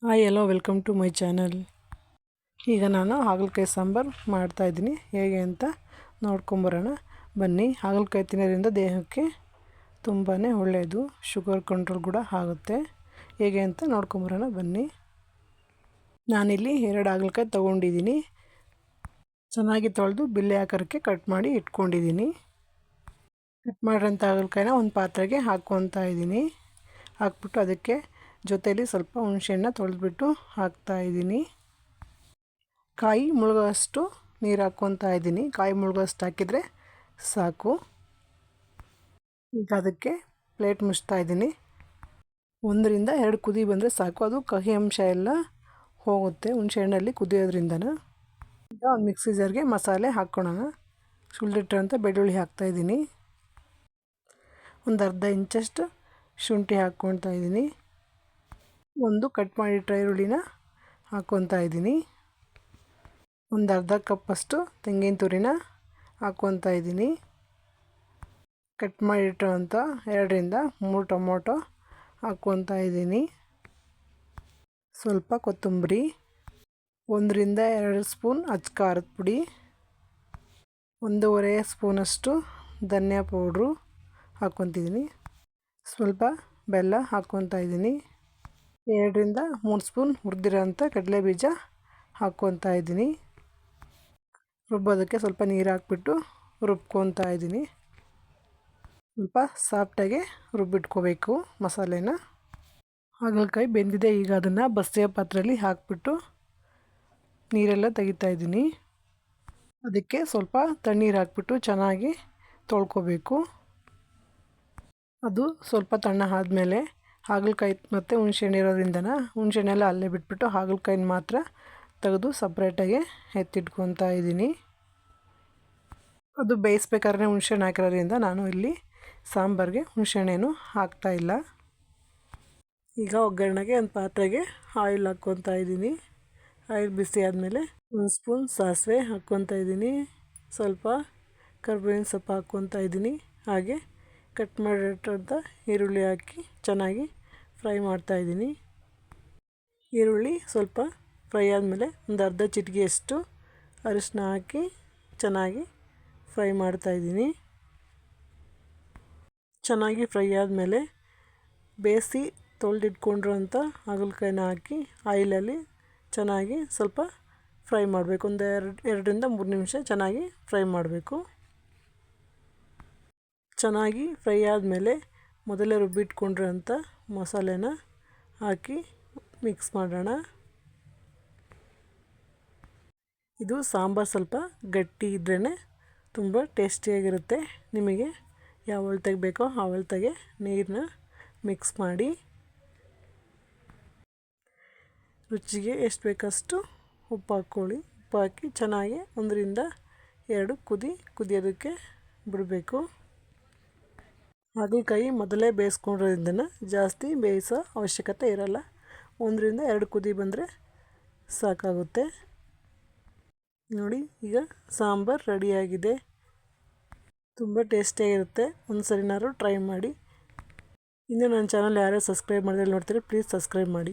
Hi hello welcome to my channel. ಈಗ ನಾನು ಹಾಗಲಕಾಯಿ ಸಾಂಬಾರು ಮಾಡ್ತಾಯಿದ್ದೀನಿ. ಹೇಗೆ ಅಂತ ನೋಡ್ಕೊಂಬರೋಣ ಬನ್ನಿ. ಹಾಗಲಕಾಯಿ ತಿನ್ನೋದ್ರಿಂದ ದೇಹಕ್ಕೆ ತುಂಬಾ ಒಳ್ಳೆಯದು, ಶುಗರ್ ಕಂಟ್ರೋಲ್ ಕೂಡ ಆಗುತ್ತೆ. ಹೇಗೆ ಅಂತ ನೋಡ್ಕೊಂಬರೋಣ ಬನ್ನಿ. ನಾನಿಲ್ಲಿ 2 ಹಾಗಲಕಾಯಿ ತೊಗೊಂಡಿದ್ದೀನಿ. ಚೆನ್ನಾಗಿ ತೊಳೆದು ಬಿಲ್ಲೆ ಆಕಾರಕ್ಕೆ ಕಟ್ ಮಾಡಿ ಇಟ್ಕೊಂಡಿದ್ದೀನಿ. ಕಟ್ ಮಾಡಿರೋಂಥ ಹಾಗಲಕಾಯಿನ ಒಂದು ಪಾತ್ರೆಗೆ ಹಾಕ್ಕೊತಾ ಇದ್ದೀನಿ. ಹಾಕ್ಬಿಟ್ಟು ಅದಕ್ಕೆ ಜೊತೆಯಲ್ಲಿ ಸ್ವಲ್ಪ ಹುಣಸೆಹಣ್ಣು ತೊಳೆದ್ಬಿಟ್ಟು ಹಾಕ್ತಾಯಿದ್ದೀನಿ. ಕಾಯಿ ಮುಳುಗೋಷ್ಟು ನೀರು ಹಾಕ್ಕೊತಾ ಇದ್ದೀನಿ. ಕಾಯಿ ಮುಳುಗೋಷ್ಟು ಹಾಕಿದರೆ ಸಾಕು. ಈಗ ಅದಕ್ಕೆ ಪ್ಲೇಟ್ ಮುಚ್ತಾ ಇದ್ದೀನಿ. 1ರಿಂದ 2 ಕುದಿ ಬಂದರೆ ಸಾಕು. ಅದು ಕಹಿ ಅಂಶ ಎಲ್ಲ ಹೋಗುತ್ತೆ ಹುಣಸೆಹಣ್ಣಲ್ಲಿ ಕುದಿಯೋದ್ರಿಂದನೂ. ಈಗ ಒಂದು ಮಿಕ್ಸಿ ಜಾರ್ಗೆ ಮಸಾಲೆ ಹಾಕ್ಕೊಳ್ಳೋಣ. ಸುಲಿದಿಟ್ಟಿರೋಂಥ ಬೆಳ್ಳುಳ್ಳಿ ಹಾಕ್ತಾಯಿದ್ದೀನಿ. ಒಂದು ಅರ್ಧ ಇಂಚಷ್ಟು ಶುಂಠಿ ಹಾಕ್ಕೊತಾ ಇದ್ದೀನಿ. ಒಂದು ಕಟ್ ಮಾಡಿಟ್ಟ ಈರುಳ್ಳಿನ ಹಾಕ್ಕೊತಾ ಇದ್ದೀನಿ. ಒಂದು ಅರ್ಧ ಕಪ್ಪಷ್ಟು ತೆಂಗಿನ ತುರಿನ ಹಾಕ್ಕೊತಾ ಇದ್ದೀನಿ. ಕಟ್ ಮಾಡಿಟ್ಟಿರೋಂಥ 2ರಿಂದ 3 ಟೊಮೊಟೊ ಹಾಕ್ಕೊತಾ ಇದ್ದೀನಿ. ಸ್ವಲ್ಪ ಕೊತ್ತಂಬರಿ, 1ರಿಂದ 2 ಸ್ಪೂನ್ ಅಚ್ಚ ಖಾರದ ಪುಡಿ, 1.5 ಸ್ಪೂನಷ್ಟು ಧನಿಯಾ ಪೌಡ್ರು ಹಾಕ್ಕೊತಿದ್ದೀನಿ. ಸ್ವಲ್ಪ ಬೆಲ್ಲ ಹಾಕ್ಕೊತಾ ಇದ್ದೀನಿ. 2ರಿಂದ 3 ಸ್ಪೂನ್ ಹುರಿದಿರೋಂಥ ಕಡಲೆಬೀಜ ಹಾಕ್ಕೊತಾ ಇದ್ದೀನಿ. ರುಬ್ಬೋದಕ್ಕೆ ಸ್ವಲ್ಪ ನೀರು ಹಾಕ್ಬಿಟ್ಟು ರುಬ್ಕೊತಾ ಇದ್ದೀನಿ. ಸ್ವಲ್ಪ ಸಾಫ್ಟಾಗಿ ರುಬ್ಬಿಟ್ಕೋಬೇಕು ಮಸಾಲೆನ. ಹಾಗಲಕಾಯಿ ಬೆಂದಿದೆ. ಈಗ ಅದನ್ನು ಬಸ್ತಿಯ ಪಾತ್ರೆಯಲ್ಲಿ ಹಾಕ್ಬಿಟ್ಟು ನೀರೆಲ್ಲ ತೆಗಿತಾ ಇದ್ದೀನಿ. ಅದಕ್ಕೆ ಸ್ವಲ್ಪ ತಣ್ಣೀರು ಹಾಕ್ಬಿಟ್ಟು ಚೆನ್ನಾಗಿ ತೊಳ್ಕೊಬೇಕು. ಅದು ಸ್ವಲ್ಪ ತಣ್ಣ ಆದಮೇಲೆ ಹಾಗಲಕಾಯಿ ಮತ್ತು ಹುಣಸೆಹಣ್ಣು ಇರೋದ್ರಿಂದ ಹುಣಸೆಹಣ್ಣೆಲ್ಲ ಅಲ್ಲೇ ಬಿಟ್ಬಿಟ್ಟು ಹಾಗಲಕಾಯಿನ ಮಾತ್ರ ತೆಗೆದು ಸಪ್ರೇಟಾಗಿ ಎತ್ತಿಟ್ಕೊತಾ ಇದ್ದೀನಿ. ಅದು ಬೇಯಿಸ್ಬೇಕಾದ್ರೆ ಹುಣಸೆಹಣ್ಣು ಹಾಕಿರೋದ್ರಿಂದ ನಾನು ಇಲ್ಲಿ ಸಾಂಬಾರಿಗೆ ಹುಣಸೆಹಣ್ಣೇನು ಹಾಕ್ತಾಯಿಲ್ಲ. ಈಗ ಒಗ್ಗರಣೆಗೆ ಒಂದು ಪಾತ್ರೆಗೆ ಆಯಿಲ್ ಹಾಕ್ಕೊತಾ ಇದ್ದೀನಿ. ಆಯಿಲ್ ಬಿಸಿ ಆದಮೇಲೆ 1 ಸ್ಪೂನ್ ಸಾಸಿವೆ ಹಾಕ್ಕೊತಾ ಇದ್ದೀನಿ. ಸ್ವಲ್ಪ ಕರಿಬೇವಿನ ಸೊಪ್ಪು ಹಾಕ್ಕೊತಾ ಇದ್ದೀನಿ. ಹಾಗೆ ಕಟ್ ಮಾಡಿಟ್ಟಿರೋಂಥ ಈರುಳ್ಳಿ ಹಾಕಿ ಚೆನ್ನಾಗಿ ಫ್ರೈ ಮಾಡ್ತಾಯಿದ್ದೀನಿ. ಈರುಳ್ಳಿ ಸ್ವಲ್ಪ ಫ್ರೈ ಆದಮೇಲೆ ಒಂದು ಅರ್ಧ ಚಿಟಿಕೆಯಷ್ಟು ಅರಿಶಿನ ಹಾಕಿ ಚೆನ್ನಾಗಿ ಫ್ರೈ ಮಾಡ್ತಾಯಿದ್ದೀನಿ. ಚೆನ್ನಾಗಿ ಫ್ರೈ ಆದಮೇಲೆ ಬೇಯಿಸಿ ತೊಳೆದಿಟ್ಕೊಂಡಿರೋಂಥ ಹಾಗಲಕಾಯಿನ ಹಾಕಿ ಆಯಿಲಲ್ಲಿ ಚೆನ್ನಾಗಿ ಸ್ವಲ್ಪ ಫ್ರೈ ಮಾಡಬೇಕು. ಒಂದು 2ರಿಂದ 3 ನಿಮಿಷ ಚೆನ್ನಾಗಿ ಫ್ರೈ ಮಾಡಬೇಕು. ಚೆನ್ನಾಗಿ ಫ್ರೈ ಆದಮೇಲೆ ಮೊದಲೇ ರುಬ್ಬಿಟ್ಕೊಂಡಿರೋಂಥ ಮಸಾಲೆನ ಹಾಕಿ ಮಿಕ್ಸ್ ಮಾಡೋಣ. ಇದು ಸಾಂಬಾರು ಸ್ವಲ್ಪ ಗಟ್ಟಿ ಇದ್ರೇ ತುಂಬ ಟೇಸ್ಟಿಯಾಗಿರುತ್ತೆ. ನಿಮಗೆ ಯಾವ ಅಳತೆಗೆ ಬೇಕೋ ಆ ಅಳತೆಗೆ ನೀರನ್ನ ಮಿಕ್ಸ್ ಮಾಡಿ ರುಚಿಗೆ ಎಷ್ಟು ಬೇಕಷ್ಟು ಉಪ್ಪು ಹಾಕ್ಕೊಳ್ಳಿ. ಉಪ್ಪು ಹಾಕಿ ಚೆನ್ನಾಗಿ 1ರಿಂದ 2 ಕುದಿಯೋದಕ್ಕೆ ಬಿಡಬೇಕು. ಹಾಗಲಕಾಯಿ ಮೊದಲೇ ಬೇಯಿಸ್ಕೊಂಡಿರೋದ್ರಿಂದ ಜಾಸ್ತಿ ಬೇಯಿಸೋ ಅವಶ್ಯಕತೆ ಇರೋಲ್ಲ. 1ರಿಂದ 2 ಕುದಿ ಬಂದರೆ ಸಾಕಾಗುತ್ತೆ. ನೋಡಿ, ಈಗ ಸಾಂಬಾರು ರೆಡಿಯಾಗಿದೆ. ತುಂಬ ಟೇಸ್ಟಿಯಾಗಿರುತ್ತೆ. ಒಂದು ಸರಿನಾದ್ರು ಟ್ರೈ ಮಾಡಿ. ಇನ್ನು ನನ್ನ ಚಾನಲ್ ಯಾರ್ಯಾರು ಸಬ್ಸ್ಕ್ರೈಬ್ ಮಾಡಿದ್ರೆ ನೋಡ್ತೀರಿ, ಪ್ಲೀಸ್ ಸಬ್ಸ್ಕ್ರೈಬ್ ಮಾಡಿ.